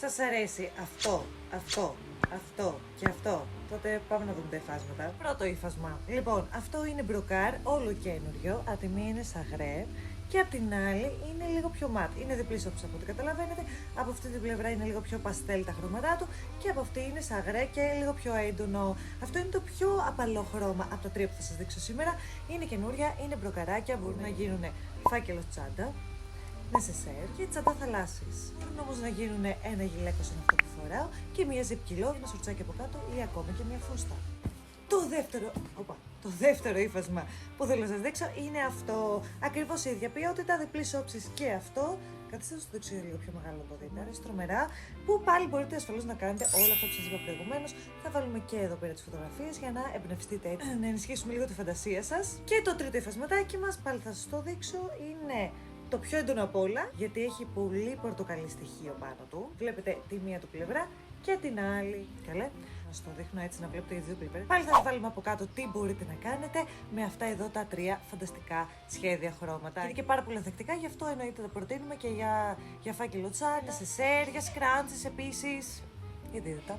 Σας αρέσει αυτό και αυτό? Τότε πάμε να δούμε τα υφάσματα. Πρώτο υφάσμα. Λοιπόν, αυτό είναι μπροκάρ, όλο καινούριο. Από τη μία είναι σαγρέ και από την άλλη είναι λίγο πιο ματ. Είναι διπλής όψης από ό,τι καταλαβαίνετε. Από αυτή την πλευρά είναι λίγο πιο παστέλ τα χρώματά του και από αυτή είναι σαγρέ και λίγο πιο έντονο. Αυτό είναι το πιο απαλό χρώμα από τα τρία που θα σας δείξω σήμερα. Είναι καινούρια, είναι μπροκαράκια, μπορούν να γίνουν φάκελο τσάντα, νεσεσέρ και τσάντα θαλάσσης. Μπορούν όμως να γίνουν ένα γυλαίκο σαν αυτό που φοράω και μία ζυπκιλό, ένα σορτσάκι από κάτω ή ακόμα και μία φούστα. Το δεύτερο ύφασμα που θέλω να σας δείξω είναι αυτό. Ακριβώς η ίδια ποιότητα, διπλής όψης και αυτό. Καθίστε να σας το δείξω λίγο πιο μεγάλο το δείτε. Είναι τρομερά. Που πάλι μπορείτε ασφαλώς να κάνετε όλα αυτά που σας είπα προηγουμένως. Θα βάλουμε και εδώ πέρα τις φωτογραφίες για να εμπνευστείτε έτσι, να ενισχύσουμε λίγο τη φαντασία σας. Και το τρίτο υφασματάκι μας, πάλι θα σας το δείξω, είναι το πιο έντονο απ' όλα, γιατί έχει πολύ πορτοκαλί στοιχείο πάνω του. Βλέπετε τη μία του πλευρά και την άλλη. Καλέ, να σας το δείχνω έτσι να βλέπετε οι δύο πλευρές. Πάλι θα βάλουμε από κάτω τι μπορείτε να κάνετε με αυτά εδώ τα τρία φανταστικά σχέδια χρώματα. Είναι και πάρα πολύ ανθεκτικά, γι' αυτό εννοείται τα προτείνουμε και για φάκελο τσάντα, σε σέρ, για σκράντσες επίσης. Για δείτε τα.